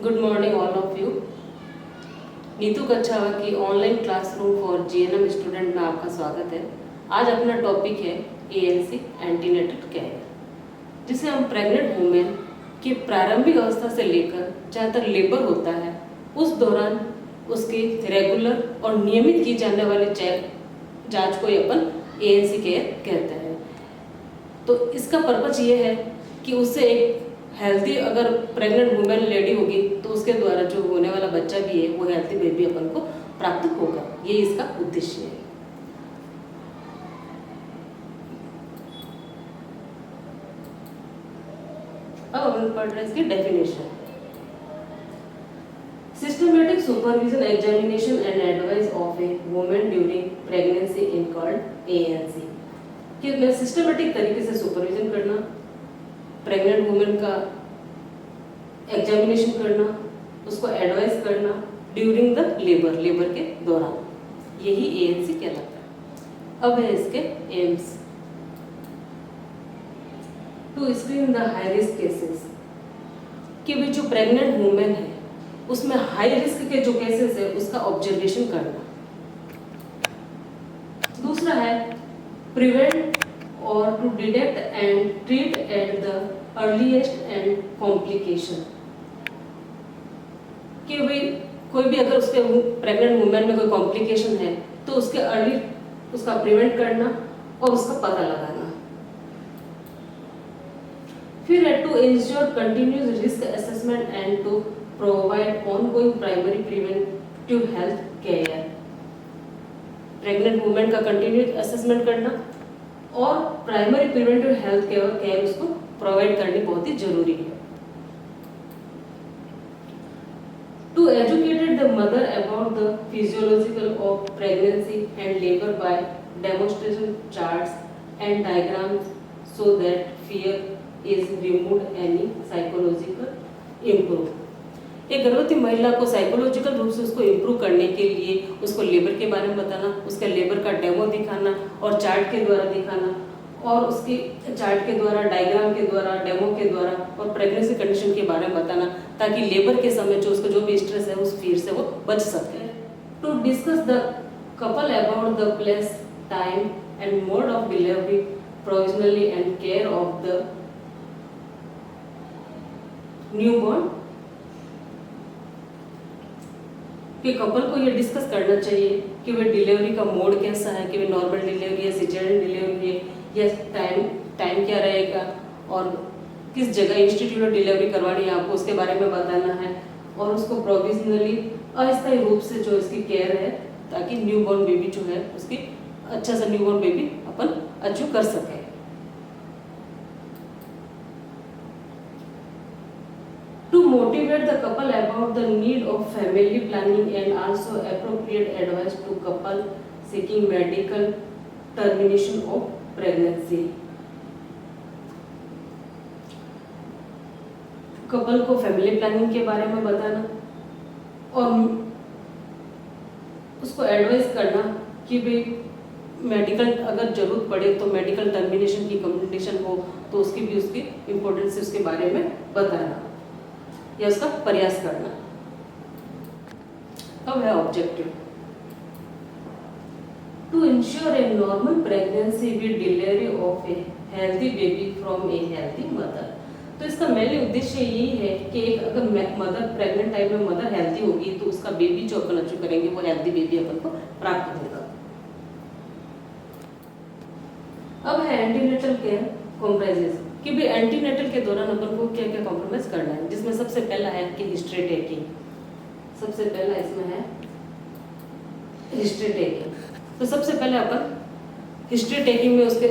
Good morning all of you. Neetu Kachhawa की online classroom for GNM student में आपका स्वागत है। आज अपना टॉपिक है एएनसी एंटीनेटल केयर, जिसे हम प्रेग्नेंट वुमेन की प्रारंभिक अवस्था से लेकर जहाँ तक लेबर होता है उस दौरान उसकी रेगुलर और नियमित की जाने वाली जांच को अपन एएनसी केयर कहते हैं। तो इसका पर्पज ये है कि उससे एक हेल्थी, अगर प्रेग्नेंट वुमेन लेडी होगी तो उसके द्वारा जो होने वाला बच्चा भी है वो हेल्थी बेबी अपन को प्राप्त होगा। ये इसका उद्देश्य है। अब अपन पढ़ रहे हैं इसकी definition. Systematic supervision, examination and advice of A women during pregnancy in called ANC. कि मैं सिस्टमेटिक तरीके से सुपरविजन करना, प्रेग्नेंट वुमेन का एग्जामिनेशन करना, उसको एडवाइस करना ड्यूरिंग द लेबर के दौरान, यही एएनसी कहलाता है। अब है इसके aims. To screen the high risk cases, कि भी जो प्रेग्नेंट वुमेन है उसमें हाई रिस्क के जो केसेस है उसका ऑब्जर्वेशन करना। दूसरा है प्रिवेंट और to detect and treat at the earliest and complication, कि भाई कोई भी अगर उसके प्रेग्नेंट वुमेन में कोई कॉम्प्लिकेशन है तो उसके अर्ली उसका प्रिवेंट करना और उसका पता लगाना। फिर है to ensure continuous risk assessment and to provide ongoing primary preventive health care. Pregnant women का कंटिन्यूस असेसमेंट करना और प्राइमरी प्रिवेंटिव हेल्थ केयर उसको प्रोवाइड करनी बहुत ही जरूरी है। To educated the mother about the physiological of pregnancy and labour by demonstration charts and diagrams so that fear is removed any psychological improve. एक गर्भवती महिला को साइकोलॉजिकल रूप से उसको इम्प्रूव करने के लिए उसको लेबर के बारे में बताना, उसके लेबर का डेमो दिखाना और चार्ट के द्वारा दिखाना, और उसके चार्ट के द्वारा, डायग्राम के द्वारा, डेमो के द्वारा और प्रेगनेंसी कंडीशन के बारे में बताना, ताकि लेबर के समय जो उसको जो भी स्ट्रेस है उस फियर से वो बच सके। To discuss the couple about the place, time and mode of delivery provisionally and care of the newborn, कि कपल को ये डिस्कस करना चाहिए कि वे डिलीवरी का मोड कैसा है, कि वे नॉर्मल डिलीवरी है, सिजेरियन डिलीवरी है, या टाइम क्या रहेगा और किस जगह इंस्टीट्यूट में डिलीवरी करवानी है आपको, उसके बारे में बताना है। और उसको प्रोविजनली अस्थायी रूप से जो इसकी केयर है, ताकि न्यूबॉर्न बेबी जो है उसकी अच्छा सा न्यूबॉर्न बेबी अपन अचीव कर सके। To motivate the couple about the need of family planning and also appropriate advice to couple seeking medical termination of pregnancy. Couple को फैमिली प्लानिंग के बारे में बताना और उसको एडवाइस करना कि भाई मेडिकल अगर जरूरत पड़े तो मेडिकल टर्मिनेशन की कंडीशन हो तो उसकी भी उसकी इम्पोर्टेंस है उसके बारे में बताना या उसका प्रयास करना। अब है objective. To ensure a normal pregnancy with delivery of a healthy baby from a healthy mother. तो इसका मेन उद्देश्य यही है कि एक अगर मदर प्रेग्नेंट टाइम में मदर हेल्थी होगी तो उसका बेबी जो अपन अचीव करेंगे वो हेल्थी बेबी अपन को प्राप्त होगा। अब है एंटीनेटल केयर कॉम्प्राइजेस, कि भी एंटीनेटल के दौरान अपन को क्या क्या कॉम्प्रोमाइज करना है, जिसमें सबसे पहला है कि हिस्ट्री टेकिंग। सबसे पहला इसमें है हिस्ट्री टेकिंग। तो सबसे पहले अपन हिस्ट्री टेकिंग में उसके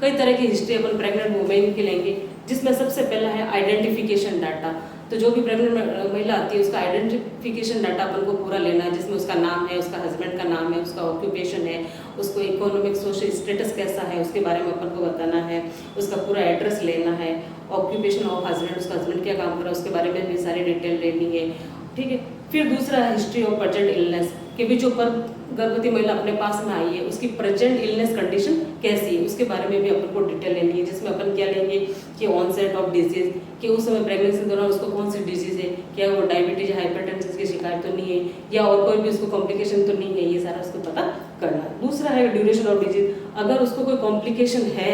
कई तरह की हिस्ट्री अपन प्रेग्नेंट वुमेन की लेंगे, जिसमें सबसे पहला है आइडेंटिफिकेशन डाटा। तो जो भी प्रेग्नेंट महिला आती है उसका आइडेंटिफिकेशन डाटा अपन को पूरा लेना है, जिसमें उसका नाम है, उसका हस्बैंड का नाम है, उसका ऑक्यूपेशन है, उसको इकोनॉमिक सोशल स्टेटस कैसा है उसके बारे में अपन को बताना है, उसका पूरा एड्रेस लेना है, ऑक्यूपेशन ऑफ हस्बैंड, उसका हस्बैंड क्या काम कर रहा है उसके बारे में भी सारी डिटेल लेनी है। ठीक है। फिर दूसरा है हिस्ट्री ऑफ प्रेजेंट इलनेस, कि भी जो पर गर्भवती महिला अपने पास में आई है उसकी प्रेजेंट इलनेस कंडीशन कैसी है उसके बारे में भी अपन को डिटेल लेनी है, जिसमें अपन क्या लेंगे कि ऑनसेट ऑफ डिजीज, कि उस समय प्रेगनेंसी के दौरान उसको कौन सी डिजीज है, क्या वो डायबिटीज हाइपरटेंशन की शिकायत तो नहीं है या और कोई भी उसको कॉम्प्लिकेशन तो नहीं है, ये सारा उसको पता करना। दूसरा है ड्यूरेशन ऑफ डिजीज, अगर उसको कोई कॉम्प्लिकेशन है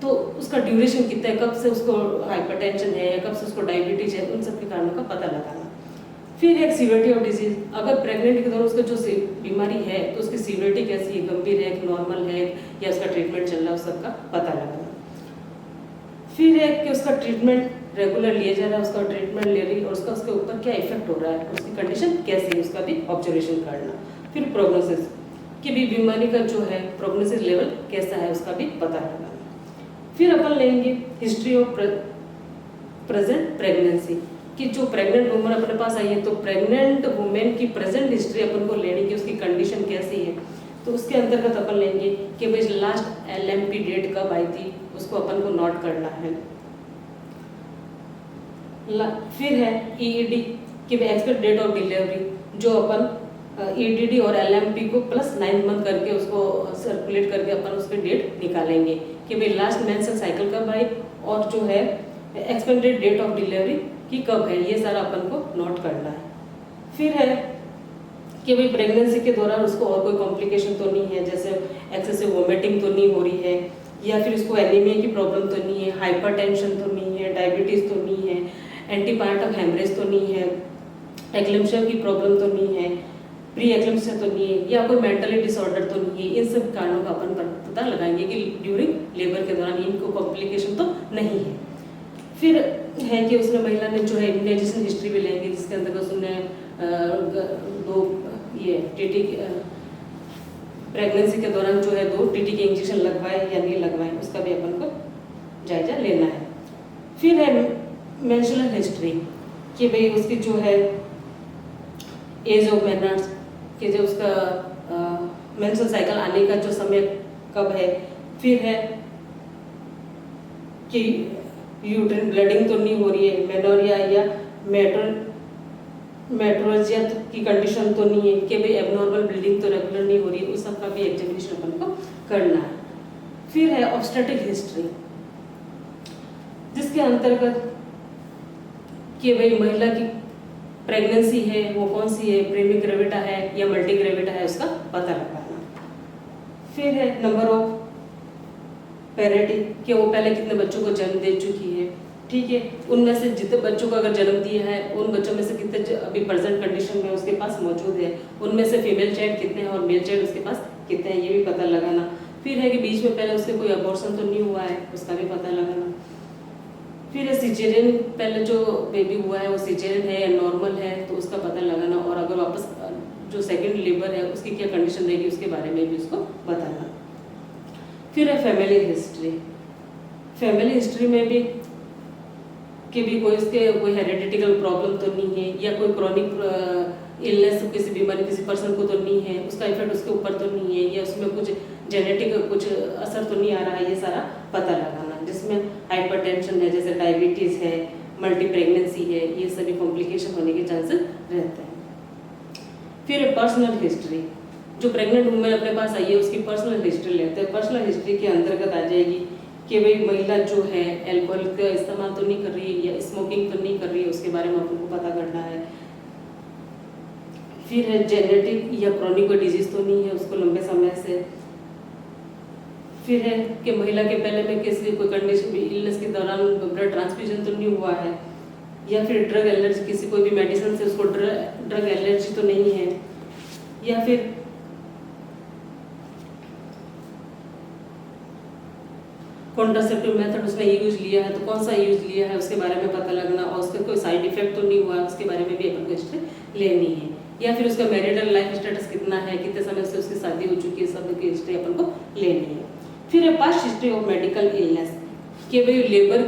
तो उसका ड्यूरेशन कितना है, कब से उसको हाइपरटेंशन है या कब से उसको डायबिटीज है, उन सब के कारणों का पता लगाना। फिर एक सीवियरिटी ऑफ डिजीज, अगर प्रेग्नेंट के दौरान उसका जो बीमारी है तो उसकी सीवियरिटी कैसी है, गंभीर है, नॉर्मल है या उसका ट्रीटमेंट चल रहा है, उस सबका पता लगाना। फिर है कि उसका ट्रीटमेंट रेगुलर लिया जा रहा है, उसका ट्रीटमेंट ले रही और उसका उसके ऊपर क्या इफेक्ट हो रहा है, उसकी कंडीशन कैसी है, उसका भी ऑब्जर्वेशन करना। फिर प्रोग्नोसिस, कि भी बीमारी का जो है प्रोग्नोसिस लेवल कैसा है, उसका भी पता लगाना। फिर अपन लेंगे हिस्ट्री ऑफ प्रेजेंट प्रेगनेंसी, कि जो प्रेग्नेंट वुमन अपने पास आई है तो प्रेग्नेंट वुमेन की प्रेजेंट हिस्ट्री अपन को लेनी कि उसकी कंडीशन कैसी है, तो उसके अंतर्गत अपन लेंगे कि भाई लास्ट LMP डेट कब आई थी, उसको अपन को नोट करना है। फिर है EED, कि एक्सपेक्ट डेट ऑफ डिलीवरी, जो अपन EDD और LMP को प्लस 9 मंथ करके उसको सर्कुलेट करके अपन उसके डेट निकालेंगे कि भाई लास्ट मेंस्ट्रुअल साइकिल कब आई और जो है एक्सपेक्टेड डेट ऑफ डिलीवरी कि कब है, ये सारा अपन को नोट करना है। फिर है कि भाई प्रेगनेंसी के दौरान उसको और कोई कॉम्प्लिकेशन तो नहीं है, जैसे एक्सेसिव वोमिटिंग तो नहीं हो रही है या फिर उसको एनीमिया की प्रॉब्लम तो नहीं है, हाइपरटेंशन तो नहीं है, डायबिटीज तो नहीं है, एंटीपार्टम हेमरेज तो नहीं है, एक्लेम्पशिया की प्रॉब्लम तो नहीं है, प्री एक्लेम्पशिया तो नहीं है या कोई मेंटली डिसऑर्डर तो नहीं है। इन सब कारणों का अपन पता लगाएंगे कि ड्यूरिंग लेबर के दौरान इनको कॉम्प्लिकेशन तो नहीं है। फिर है कि उसने महिला ने जो है इम्यूनाइजेशन हिस्ट्री भी लेंगे, जिसके अंदर उसने 2 ये टीटी प्रेगनेंसी के दौरान जो है 2 टीटी के इंजेक्शन लगवाए या नहीं लगवाए, उसका भी अपन को जायजा लेना है। फिर है मेंस्ट्रुअल हिस्ट्री, कि भाई उसकी जो है एज ऑफ मेनर्स, कि जो उसका मेंस्ट्रुअल साइकिल आने का जो समय कब है। फिर है कि यूट्रिन ब्लीडिंग तो नहीं हो रही है, मेनोरिया या मेट्रोजिया की कंडीशन तो नहीं है, कि भाई एबनॉर्मल ब्लीडिंग तो रेगुलर नहीं हो रही है, उस सब का भी एग्जामिनेशन अपन को करना है। फिर है ऑब्स्टेट्रिक हिस्ट्री, जिसके अंतर्गत कि भाई महिला की प्रेगनेंसी है वो कौन सी है, प्रीमी ग्रेविटा है या मल्टी ग्रेविटा है, उसका पता लगाना। फिर है नंबर ऑफ पेरेंटी, कि वो पहले कितने बच्चों को जन्म दे चुकी है, ठीक है, उनमें से जितने बच्चों को अगर जन्म दिया है उन बच्चों में से कितने अभी प्रेजेंट कंडीशन में उसके पास मौजूद है, उनमें से फीमेल चाइल्ड कितने हैं और मेल चाइल्ड उसके पास कितने हैं, ये भी पता लगाना। फिर है कि बीच में पहले उससे कोई अबॉर्शन तो नहीं हुआ है, उसका भी पता लगाना। फिर है सिजेरियन, पहले जो बेबी हुआ है वो सिजेरियन है या नॉर्मल है, तो उसका पता लगाना, और अगर वापस जो सेकेंड लेबर है उसकी क्या कंडीशन रहेगी उसके बारे में भी उसको बताना। फिर है फैमिली हिस्ट्री, फैमिली हिस्ट्री में भी कि भी कोई इसके कोई हेरिडिटिकल प्रॉब्लम तो नहीं है या कोई क्रॉनिक इलनेस किसी बीमारी किसी पर्सन को तो नहीं है, उसका इफेक्ट उसके ऊपर तो नहीं है या उसमें कुछ जेनेटिक कुछ असर तो नहीं आ रहा है, ये सारा पता लगाना। जिसमें हाइपरटेंशन है, जैसे डायबिटीज है, मल्टी प्रेगनेंसी है, ये सभी कॉम्प्लिकेशन होने के चांसेस रहते हैं। फिर पर्सनल हिस्ट्री, जो प्रेग्नेंट वुमेन अपने पास आई है उसकी पर्सनल हिस्ट्री लेते हैं। पर्सनल हिस्ट्री के अंतर्गत आ जाएगी कि भाई महिला जो है अल्कोहल का इस्तेमाल तो नहीं कर रही है या स्मोकिंग तो नहीं कर रही है, उसके बारे में आपको पता करना है। फिर है जेनेटिक या क्रॉनिक कोई डिजीज तो नहीं है उसको लंबे समय से। फिर है कि महिला के पहले में किसी कोई कंडीशन इलनेस के दौरान ब्लड ट्रांसफ्यूजन तो नहीं हुआ है या फिर ड्रग एलर्जी, किसी कोई भी मेडिसिन से उसको ड्रग एलर्जी तो नहीं है, या फिर कॉन्ट्रासेप्टिव मेथड उसने यूज लिया है तो कौन सा यूज लिया है उसके बारे में पता लगना, और उसका कोई साइड इफेक्ट तो नहीं हुआ है उसके बारे में भी अपन को हिस्ट्री लेनी है। या फिर उसका मैरिटल लाइफ स्टेटस कितना है, कितने समय से उसकी शादी हो चुकी है, सब की हिस्ट्री अपन को लेनी है। फिर है past history of medical illness, कि भाई लेबर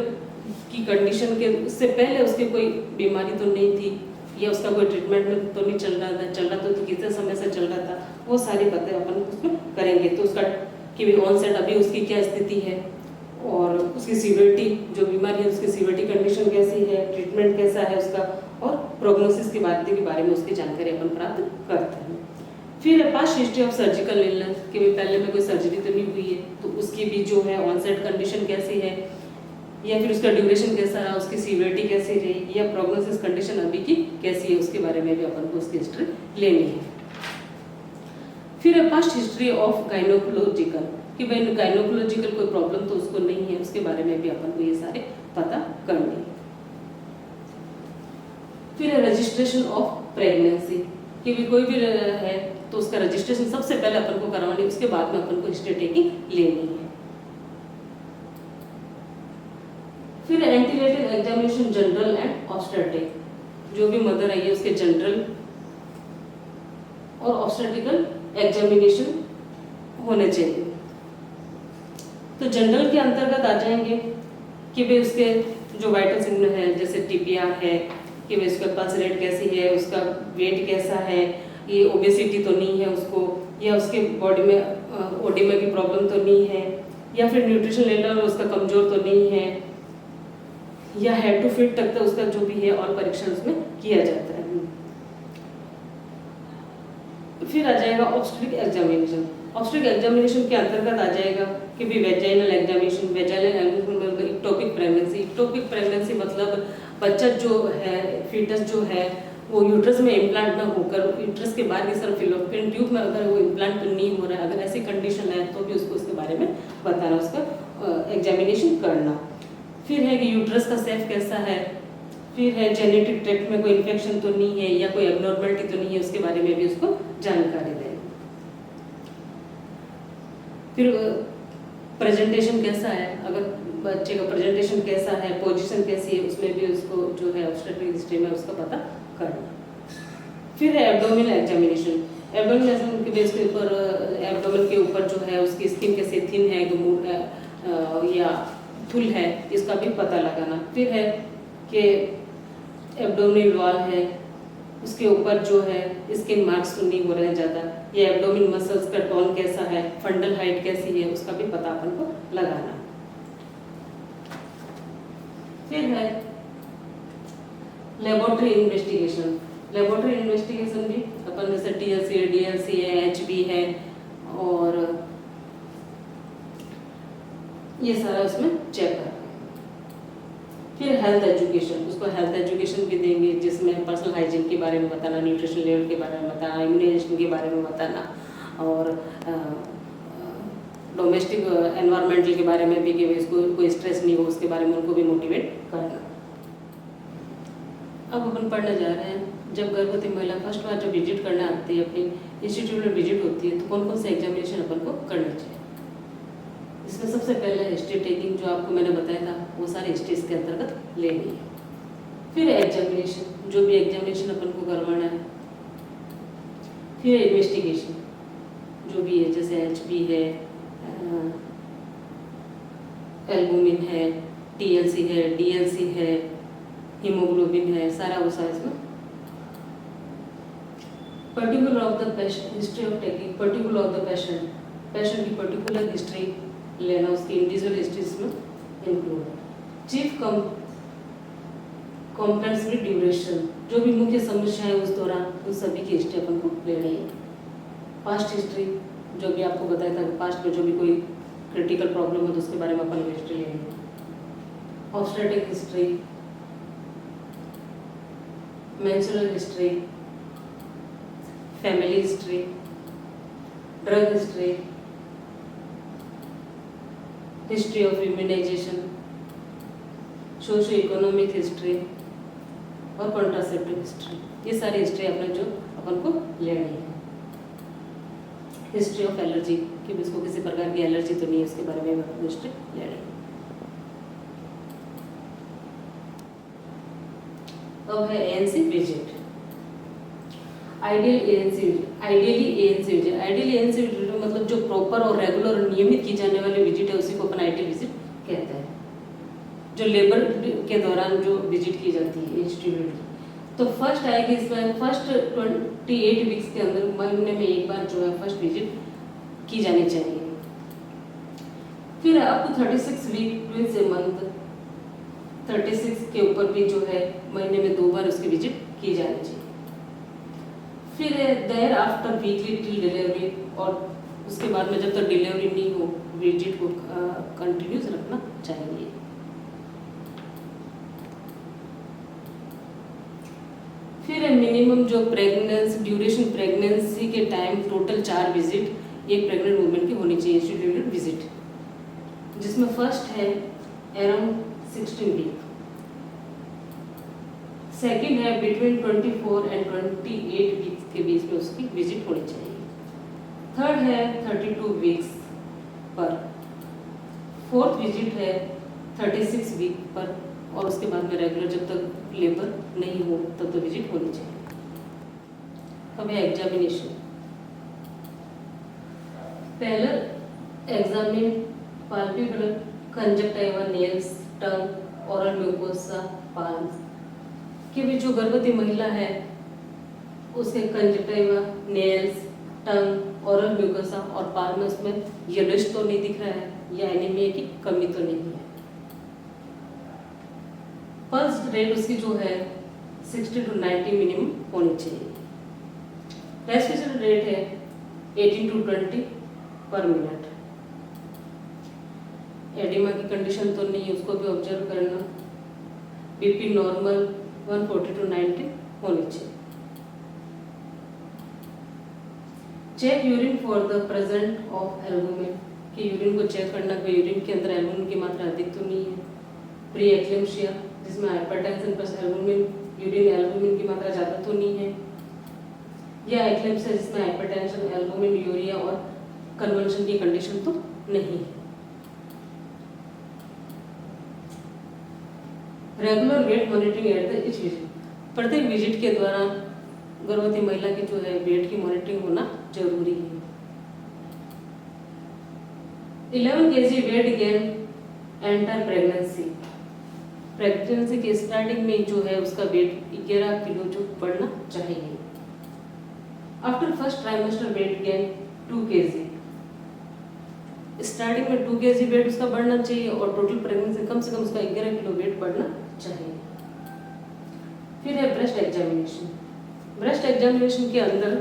की कंडीशन के उससे पहले उसकी कोई बीमारी तो नहीं थी या उसका कोई ट्रीटमेंट में तो नहीं चल रहा था तो कितने समय से चल रहा था, वो सारी बातें अपन उसमें करेंगे। तो उसका कि भाई ऑनसेट अभी उसकी क्या स्थिति है और उसकी सीवियरिटी जो बीमारी है उसकी सीवियरिटी कंडीशन कैसी है, ट्रीटमेंट कैसा है उसका, और प्रोग्नोसिस की बात के बारे में उसकी जानकारी अपन प्राप्त करते हैं। फिर है past history of surgical illness, कि भाई पहले में कोई सर्जरी तो नहीं हुई है, तो उसकी भी जो है ऑनसेट कंडीशन कैसी है, या फिर उसका ड्यूरेशन कैसा रहा, उसकी सीवियरिटी कैसी रही, या प्रोग्नोसिस कंडीशन अभी की कैसी है, उसके बारे में भी अपन को उसकी हिस्ट्री लेनी है। फिर है पास्ट हिस्ट्री ऑफ गायनोकोलॉजिकल, कि भाई गायनोकोलॉजिकल कोई प्रॉब्लम तो उसको नहीं है, उसके बारे में भी अपन को ये सारे पता करने हैं। फिर है रजिस्ट्रेशन ऑफ प्रेगनेंसी, कि भी कोई भी है तो उसका रजिस्ट्रेशन सबसे पहले अपन को करवानी, उसके बाद में अपन को हिस्ट्री टेकिंग लेनी है। फिर antenatal examination general and obstetric, जो भी मदर आई है उसके जनरल और ऑब्स्टेट्रिकल एग्जामिनेशन होने चाहिए। तो जनरल के अंतर्गत आ जाएंगे कि भाई उसके जो वाइटल सिग्नल है, जैसे टीपीआर है, कि भाई उसका पल्स रेट कैसी है, उसका वेट कैसा है, ये ओबेसिटी तो नहीं है उसको, या उसके बॉडी में ओडिमा की प्रॉब्लम तो नहीं है, या फिर न्यूट्रिशन लेवल उसका कमजोर तो नहीं है, या हेड टू फीट तक तो उसका जो भी है और परीक्षण उसमें किया जाता है। फिर आ जाएगा ऑब्स्टेट्रिक एग्जामिनेशन। ऑब्स्टेट्रिक एग्जामिनेशन के अंतर्गत आ जाएगा कि भी vaginal examination, vaginal examination ectopic pregnancy. Ectopic pregnancy मतलब बच्चा जो है, फीटस जो है, वो यूट्रस में इम्प्लांट ना होकर यूट्रस के बाहर की तरफ फिलोपियन ट्यूब में अगर वो इम्प्लांट नहीं हो रहा है, अगर ऐसी कंडीशन है तो भी उसको उसके बारे में बताना, उसका एग्जामिनेशन करना। फिर है कि यूट्रस का सेफ कैसा है, फिर है जेनेटिक ट्रैक्ट में कोई इन्फेक्शन तो नहीं है या कोई एबनॉर्मलिटी तो नहीं है, उसके बारे में भी उसको जानकारी दें। फिर प्रेजेंटेशन कैसा है, अगर बच्चे का प्रेजेंटेशन कैसा है, पोजीशन कैसी है, उसमें भी उसको जो है ऑब्स्टेट्रिक हिस्ट्री में उसका पता करना। फिर है एब्डोमिनल एग्जामिनेशन। एब्डोमिनल के बेस के ऊपर, एब्डोमिन के ऊपर जो है उसकी स्किन कैसे थिन है, गुमूट है या फुल है, इसका भी पता लगाना। फिर है कि एब्डोमिनल वॉल है, उसके ऊपर जो है स्किन मार्क्स तो नहीं हो रहे हैं ज़्यादा, ये एब्डोमिन मसल्स का टोन कैसा है, फंडल हाइट कैसी है, उसका भी पता अपन को लगाना। फिर है लेबोरेटरी इन्वेस्टिगेशन। लेबोरेटरी इन्वेस्टिगेशन भी अपन जैसे टीएलसी है, डीएलसी है, एचबी है, और ये सारा उसमें चेक करना। फिर हेल्थ एजुकेशन, उसको हेल्थ एजुकेशन भी देंगे जिसमें पर्सनल हाइजीन के बारे में बताना, न्यूट्रिशन लेवल के बारे में बताना, इम्यूनाइजेशन के बारे में बताना, और डोमेस्टिक एनवायरमेंटल के बारे में भी कि इसको कोई स्ट्रेस नहीं हो, उसके बारे में उनको भी मोटिवेट करना। अब अपन पढ़ने जा रहे हैं, जब गर्भवती महिला फर्स्ट बार जब विजिट करने आती है, अपनी इंस्टीट्यूट में विजिट होती है, तो कौन कौन से एग्जामिनेशन अपन को करना चाहिए। इसमें सबसे पहले हिस्ट्री टेकिंग, जो आपको मैंने बताया था, वो सारे हिस्ट्री इसके अंतर्गत लेनी है। फिर एग्जामिनेशन, जो भी एग्जामिनेशन अपन को करवाना है। फिर इन्वेस्टिगेशन, जो भी है, जैसे एचबी है, एल्बुमिन है, टीएलसी है, डीएलसी है, हीमोग्लोबिन है, सारा वो सारा इसमें। Particular of the patient, history of taking particular of the patient, patient की पर्टिकुलर हिस्ट्री लेना, उसकी इंडिविजुअल हिस्ट्री इसमें इंक्लूड। चीफ कंप्लेंट्स में ड्यूरेशन, जो भी मुख्य समस्या है उस दौरान, उन सभी की हिस्ट्री अपन को लेनी है। पास्ट हिस्ट्री, जो भी आपको बताया था, पास्ट में जो भी कोई क्रिटिकल प्रॉब्लम हो तो उसके बारे में अपन को हिस्ट्री लेनी है। Obstetric history, menstrual history, family history, drug history, history of immunisation, socio economic history और कॉन्ट्रासेप्टिव हिस्ट्री, ये सारी हिस्ट्री अपने जो अपन को लेनी है। हिस्ट्री ऑफ एलर्जी, कि इसको किसी प्रकार की एलर्जी तो नहीं है, उसके बारे में अपन को हिस्ट्री लेनी है। अब है ANC visit. Ideally ANC visit मतलब जो प्रॉपर और रेगुलर और नियमित की जाने वाली विजिट है, उसी को अपन आइडियल विजिट कहते हैं, जो लेबर के दौरान जो विजिट की जाती है इंस्टीट्यूट की। तो फर्स्ट आएगी इसमें, फर्स्ट 28 वीक्स के अंदर महीने में एक बार जो है फर्स्ट विजिट की जानी चाहिए। फिर up to 36 week twins a month, 36 के ऊपर भी जो है महीने में 2 बार उसकी विजिट की जानी चाहिए। फिर है thereafter weekly till delivery, और उसके बाद में जब तक डिलीवरी नहीं हो विजिट को कंटिन्यूस रखना चाहिए। फिर है मिनिमम जो प्रेगनेंसी ड्यूरेशन, प्रेगनेंसी के टाइम टोटल 4 विजिट एक प्रेग्नेंट वुमेन की होनी चाहिए, शेड्यूल्ड विजिट, जिसमें फर्स्ट है अराउंड 16 वीक, सेकेंड है बिटवीन 24 एंड 28 वीक्स के बीच में उसकी विजिट होनी चाहिए, थर्ड है 32 वीक्स पर, फोर्थ विजिट है 36 वीक पर, और उसके बाद में रेगुलर जब तक लेबर नहीं हो तब तो विजिट होनी चाहिए। अब है एग्जामिनेशन। पहला एग्जामिन पाल्पेब्रल, कंजक्टिवा, नेल्स, टंग, ओरल म्यूकोसा, पाल्म्स कि भी जो गर्भवती महिला है उसके कंजक्टिवा, नेल्स, टंग, ओरल म्यूकोसा और पाल्मस में येलोइश तो नहीं दिख रहा है या एनीमिया की कमी तो नहीं है। पल्स रेट उसकी जो है 60 to 90 मिनिमम होनी चाहिए। रेस्पिरेशन रेट है 18 to 20 पर मिनट। एडिमा की कंडीशन तो नहीं है, उसको भी ऑब्जर्व करना। बीपी नॉर्मल 140 to 90 होनी चाहिए। Check urine for the present of albumin, कि यूरिन को चेक करना कि यूरिन के अंदर एल्बुमिन की मात्रा अधिक तो नहीं है। प्री एक्लेम्शिया जिसमें hypertension plus albumin, urine albumin की मात्रा ज़्यादा तो नहीं है, या एक्लेम्शिया जिसमें हाइपरटेंशन, एल्बुमिन, यूरिया और कन्वर्शन की कंडीशन तो नहीं है। Regular weight monitoring at the each visit, प्रत्येक विजिट के दौरान गर्भवती महिला की जो है वेट की मॉनिटरिंग होना जरूरी है। 11 kg weight gain enter pregnancy, pregnancy के स्टार्टिंग में जो है उसका वेट 11 किलो जो बढ़ना चाहिए। After first trimester weight gain 2 kg, starting में 2 kg वेट उसका बढ़ना चाहिए और टोटल प्रेगनेंसी कम से कम उसका 11 किलो वेट बढ़ना चाहिए। फिर है ब्रेस्ट एग्जामिनेशन। ब्रेस्ट एग्जामिनेशन के अंदर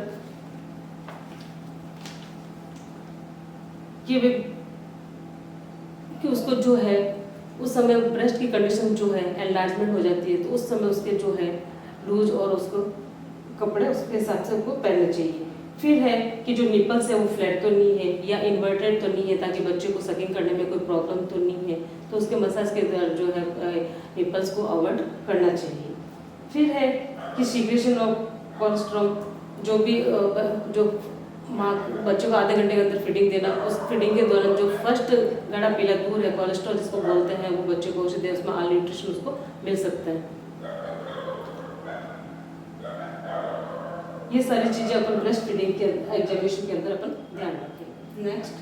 कि उसको जो है उस समय ब्रेस्ट की कंडीशन जो है एनलार्जमेंट हो जाती है, तो उस समय उसके जो है लूज और उसको कपड़े उसके हिसाब से उनको पहनने चाहिए। फिर है कि जो निपल्स है वो फ्लैट तो नहीं है या इन्वर्टेड तो नहीं है, ताकि बच्चे को सकिंग करने में कोई प्रॉब्लम तो नहीं है, तो उसके मसाज के दौरान जो है निपल्स को अवॉइड करना चाहिए। फिर है कि सीक्रेशन ऑफ कोलेस्ट्रॉल, जो भी जो माँ बच्चे को आधे घंटे के अंदर फीडिंग देना, उस फीडिंग के दौरान जो फर्स्ट गड़ा पीला दूर है कोलेस्ट्रॉल जिसको बोलते हैं, वो बच्चे को औषधि उसमें ऑल न्यूट्रिशन उसको मिल सकता है। ये सारी चीजें अपन ब्रेस्ट फीडिंग के एग्जामिनेशन के अंदर अपन ध्यान रखें। Next,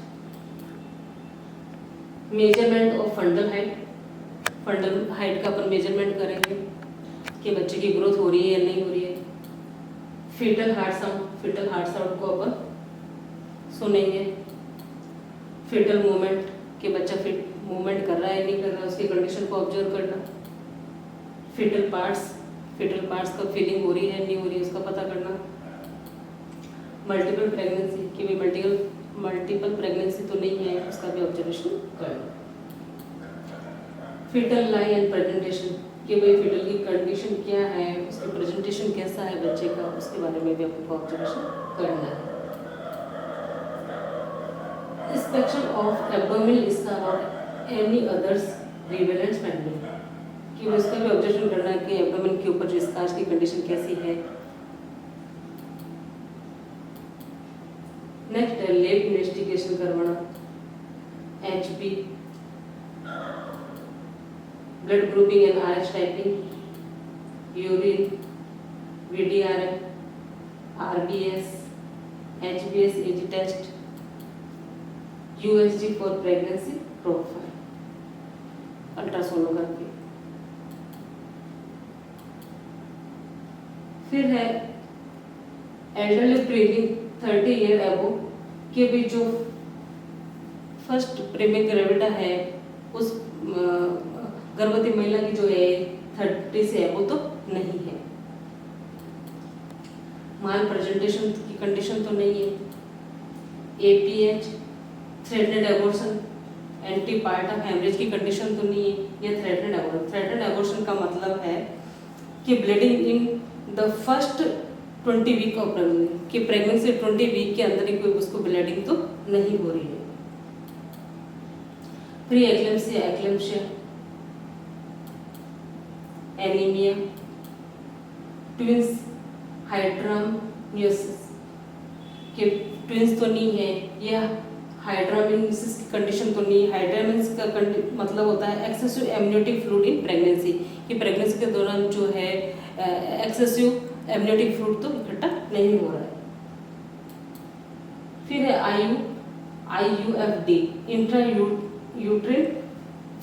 measurement of fundal height. Fundal height का अपन मेजरमेंट करेंगे कि बच्चे की ग्रोथ हो रही है या नहीं हो रही है। Foetal heart sound, foetal heart sound को अपन सुनेंगे। फीटल मूवमेंट, कि बच्चा फिट मूवमेंट कर रहा है नहीं कर रहा है, उसकी कंडीशन को ऑब्जर्व करना। फीटल पार्ट्स का फीलिंग हो रही है नहीं हो रही है उसका पता करना। मल्टीपल प्रेगनेंसी, कि भाई मल्टीपल प्रेगनेंसी तो नहीं है, उसका भी ऑब्जर्वेशन करना। फीटल लाई एंड प्रेजेंटेशन, कि भाई फीटल की कंडीशन क्या है, उसका प्रेजेंटेशन कैसा है बच्चे का, उसके बारे में भी आपको ऑब्जर्वेशन करना है। इंस्पेक्शन ऑफ एब्डोमिनल स्कार और एनी अदर्स रिवेलेंट फाइंडिंग, कि उसका भी ऑब्जर्वेशन करना है कि एब्डोमेन के ऊपर जो स्कार्स की कंडीशन कैसी है। नेक्स्ट है लैब इन्वेस्टिगेशन करवाना, HB, blood grouping and RH typing, urine, VDRM, RBS, HBS AG test, USG for pregnancy profile, ultrasonography. फिर है एल्डरली प्रीविंग 30 ईयर अबो, कि भी जो फर्स्ट प्रीविंग ग्रेविडा है उस गर्भवती महिला की जो है 30 से अबो तो नहीं है। माल प्रेजेंटेशन की कंडीशन तो नहीं है। APH threatened abortion, antepartum haemorrhage की कंडीशन तो नहीं है। ये थ्रेटनेड एबॉर्शन, थ्रेटनेड एबॉर्शन का मतलब है कि bleeding in the first 20 week of pregnancy, कि प्रेगनेंसी 20 वीक के अंदर ही कोई उसको ब्लीडिंग तो नहीं हो रही है। Pre eclampsia, eclampsia, anaemia, twins hydramnios, कि ट्विंस तो नहीं है, यह हाइड्रामियोसिस की कंडीशन तो नहीं है। हाइड्रामियोसिस का मतलब होता है excessive amniotic fluid in pregnancy, कि प्रेगनेंसी के दौरान जो है एक्सेसिव एमनियोटिक फ्लूइड तो इकट्ठा नहीं हो रहा है। फिर है IUFD, intra uterine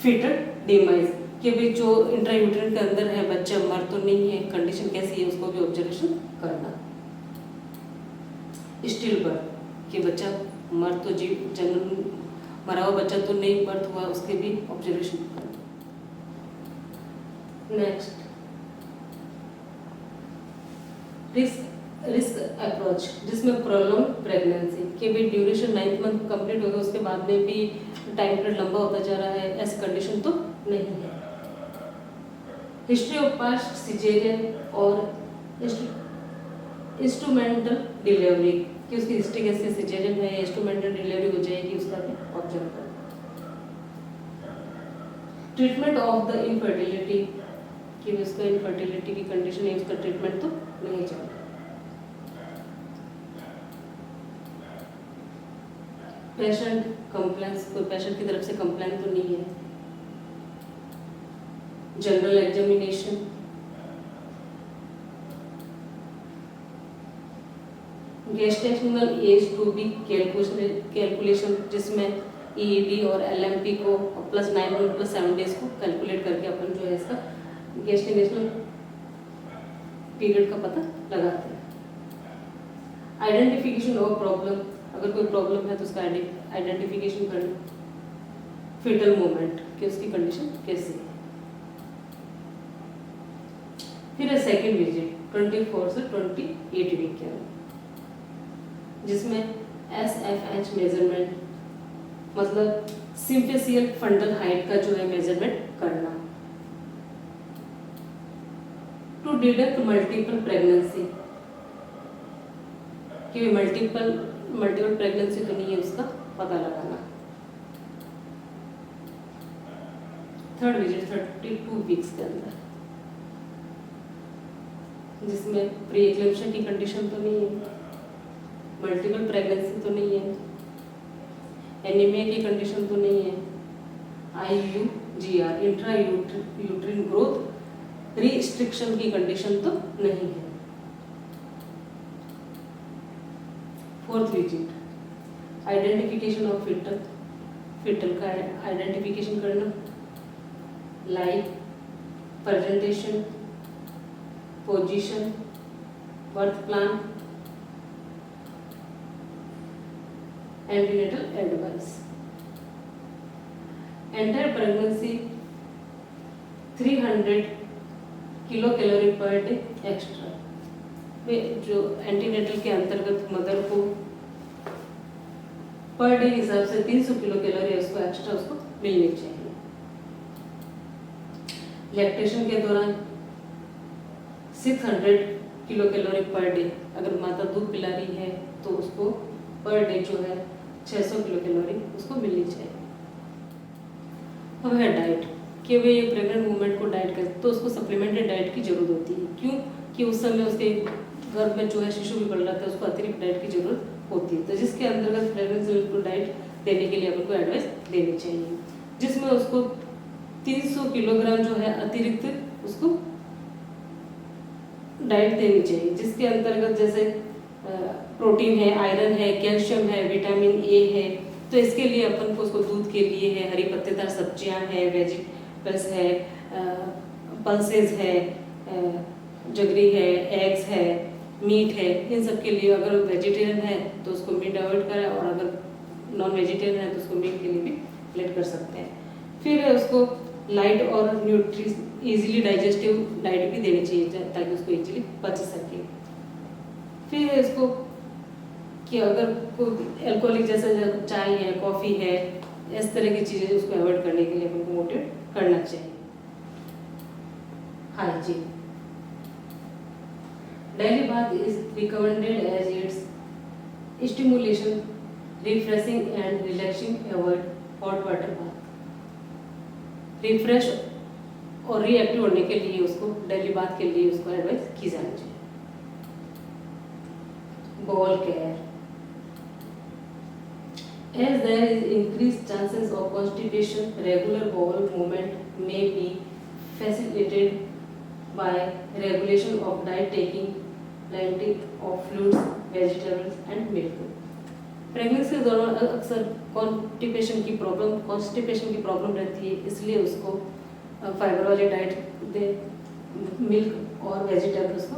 foetal demise, कि भी जो इंट्रा यूट्रिन के अंदर है बच्चा मर तो नहीं है, कंडीशन कैसी है उसको भी ऑब्जर्वेशन करना। स्टिल बर्थ, कि बच्चा मर तो जन्म मरा हुआ बच्चा तो नहीं बर्थ हुआ, उसके भी ऑब्जर्वेशन करना। नेक्स्ट रिस्क अप्रोच, जिसमें प्रोलॉन्ग प्रेगनेंसी, कि भी ड्यूरेशन 9th मंथ कंप्लीट हो गया उसके बाद में भी टाइम पीरियड लंबा होता जा रहा है, ऐसी कंडीशन तो नहीं है। हिस्ट्री ऑफ पास्ट सिजेरियन और इंस्ट्रूमेंटल डिलीवरी, कि उसकी हिस्ट्री कैसे सिजेरियन है, इंस्ट्रूमेंटल डिलीवरी हो जाएगी, उसका भी ऑब्जर्व करना। ट्रीटमेंट ऑफ द इनफर्टिलिटी, कि उसका इनफर्टिलिटी की कंडीशन है, उसका ट्रीटमेंट तो नहीं चल रहा। पेशेंट कंप्लेंट्स, कोई पेशेंट की तरफ से कंप्लेंट तो नहीं है। General examination, gestational age to be calculation, जिसमें EED और LMP को +9 मंथ +7 डेज को कैलकुलेट करके अपन जो है इसका गेस्टेशनल पीरियड का पता लगाते हैं। आइडेंटिफिकेशन ऑफ प्रॉब्लम, अगर कोई प्रॉब्लम है तो उसका आइडेंटिफिकेशन करना। फीटल मोमेंट, कि उसकी कंडीशन कैसी है। फिर है सेकेंड विजिट 24 से 28 वीक के अंदर, जिसमें SFH मेजरमेंट, मतलब सिम्फेसियल फंडल हाइट का जो है मेजरमेंट करना। टू डिडक्ट मल्टीपल प्रेगनेंसी, कि मल्टीपल प्रेगनेंसी तो नहीं है, उसका पता लगाना। थर्ड विजिट 32 वीक्स के अंदर, जिसमें प्री एक्लेम्सिया की कंडीशन तो नहीं है, मल्टीपल प्रेगनेंसी तो नहीं है, एनीमिया की कंडीशन तो नहीं है, IUGR intra uterine growth restriction की कंडीशन तो नहीं है। Fourth visit identification of foetal का आइडेंटिफिकेशन करना। Life, presentation, position, birth plan, antenatal advice. Entire pregnancy 300 kilo calorie per day extra, जो एंटीनेटल के अंतर्गत मदर को पर डे हिसाब से 300 किलो कैलोरी उसको एक्स्ट्रा उसको मिलनी चाहिए। लैक्टेशन के दौरान 600 किलो कैलोरी पर डे, अगर माता दूध पिला रही है तो उसको पर डे जो है 600 किलो कैलोरी उसको मिलनी चाहिए। अब है डाइट, कि वे प्रेग्नेंट वुमेन को डाइट कर, तो उसको सप्लीमेंट्री डाइट की जरूरत होती है। क्यों? कि उस समय उसके गर्भ में जो है शिशु भी बढ़ रहा था, उसको अतिरिक्त डाइट की जरूरत होती है। तो जिसके अंतर्गत प्रेगनेंसी को डाइट देने के लिए अपन को एडवाइस देनी चाहिए, जिसमें उसको 300 किलोग्राम जो है अतिरिक्त उसको डाइट देनी चाहिए, जिसके अंतर्गत जैसे प्रोटीन है, आयरन है, कैल्शियम है, विटामिन ए है। तो इसके लिए अपन को उसको दूध के लिए है, हरी पत्तेदार सब्जियां है, वेजिटेबल्स है, पल्सेस है, जगरी है, एग्स है, मीट है। इन सब के लिए अगर वेजिटेरियन है तो उसको मीट अवॉइड करें, और अगर नॉन वेजिटेरियन है तो उसको मीट के लिए भी लेट कर सकते हैं। फिर उसको लाइट और इजीली डाइजेस्टिव डाइट भी देनी चाहिए ताकि उसको इजीली पच सके। फिर इसको कि अगर कोई एल्कोहलिक जैसे चाय है, कॉफ़ी है, इस तरह की चीज़ें उसको अवॉइड करने के लिए अपन को मोटिवेट करना चाहिए। Hygiene, daily bath is recommended as it's stimulation, refreshing and relaxing. Avoid hot water bath. Refresh और रिएक्टिव होने के लिए उसको डेली बाथ के लिए उसको एडवाइस की जानी चाहिए। Ball care, as there is increased chances of constipation, regular bowel movement may be facilitated by regulation of diet, taking plenty of fruits, vegetables and milk. Pregnancy के दौरान अक्सर कॉन्स्टिपेशन की प्रॉब्लम रहती है, इसलिए उसको फाइबर वाली डाइट दे, milk और वेजिटेबल उसको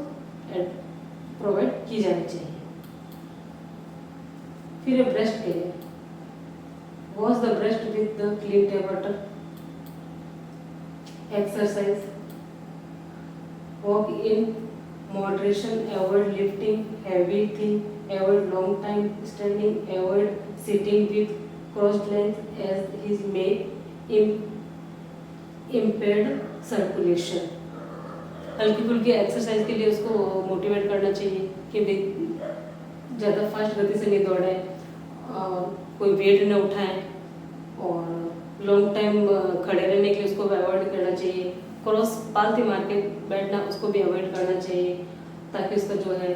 प्रोवाइड की जानी चाहिए। फिर breast care, wash the breast with the clean water. Exercise, walk in moderation, avoid lifting heavy thing, avoid long time standing, avoid sitting with crossed legs as this may impede circulation. हल्की फुल्की exercise के लिए उसको motivate करना चाहिए कि भाई ज़्यादा फास्ट गति से नहीं दौड़े, कोई वेट न उठाएं और लॉन्ग टाइम खड़े रहने के लिए उसको अवॉइड करना चाहिए। क्रॉस पालती मार के बैठना उसको भी अवॉइड करना चाहिए, ताकि उसका जो है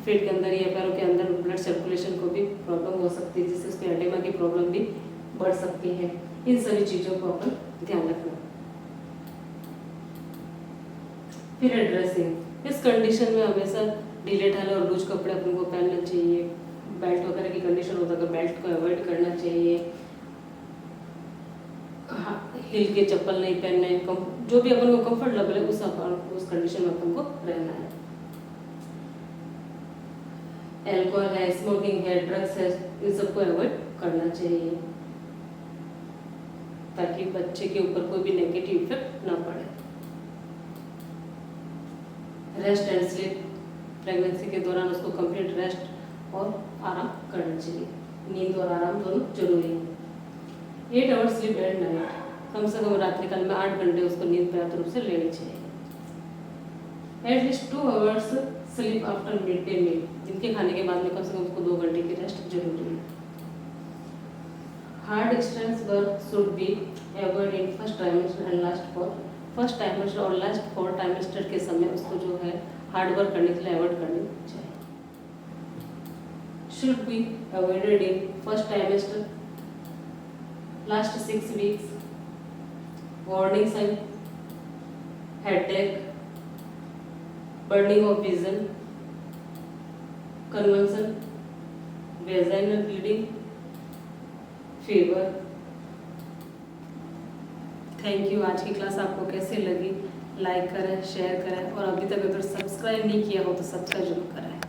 पेट के अंदर या पैरों के अंदर ब्लड सर्कुलेशन को भी प्रॉब्लम हो सकती है, जिससे उसको एडेमा की प्रॉब्लम भी बढ़ सकती है। इन सभी चीज़ों को अपन ध्यान रखना। फिर ड्रेसिंग, इस कंडीशन में हमेशा ढीले ढाले और लूज कपड़े अपन को पहनना चाहिए। बेल्ट वगैरह की कंडीशन होता है तो बेल्ट को अवॉइड करना चाहिए। हील के चप्पल नहीं पहनने, जो भी अपन को कंफर्टेबल है उस कंडीशन में अपन को रहना है। अल्कोहल है, स्मोकिंग है, ड्रग्स है, इन सबको अवॉइड करना चाहिए, ताकि बच्चे के ऊपर कोई भी नेगेटिव इफेक्ट ना पड़े। रेस्ट एंड स्लीप, प्रेगनेंसी के दौरान उसको कंप्लीट रेस्ट और आराम करना चाहिए। नींद और आराम दोनों जरूरी है। 8 आवर्स स्लीप एट नाइट, कम से कम रात्रिकाल में 8 घंटे उसको नींद पर्याप्त रूप से लेनी चाहिए। At least 2 hours sleep after midday meal, दिन के खाने के बाद में कम से कम उसको 2 घंटे की रेस्ट जरूरी है। Hard strength work should be avoid in first trimester and last 4 first trimester और लास्ट 4 ट्राइमेस्टर के समय उसको जो है हार्ड वर्क करने के लिए अवॉइड करनी चाहिए। Should be avoided in first trimester, last 6 weeks. Warning sign, headache, burning of vision, convulsion, vaginal bleeding, fever. Thank you. आज की क्लास आपको कैसे लगी? लाइक करें, शेयर करें और अभी तक अगर सब्सक्राइब नहीं किया हो तो सब्सक्राइब जरूर करें।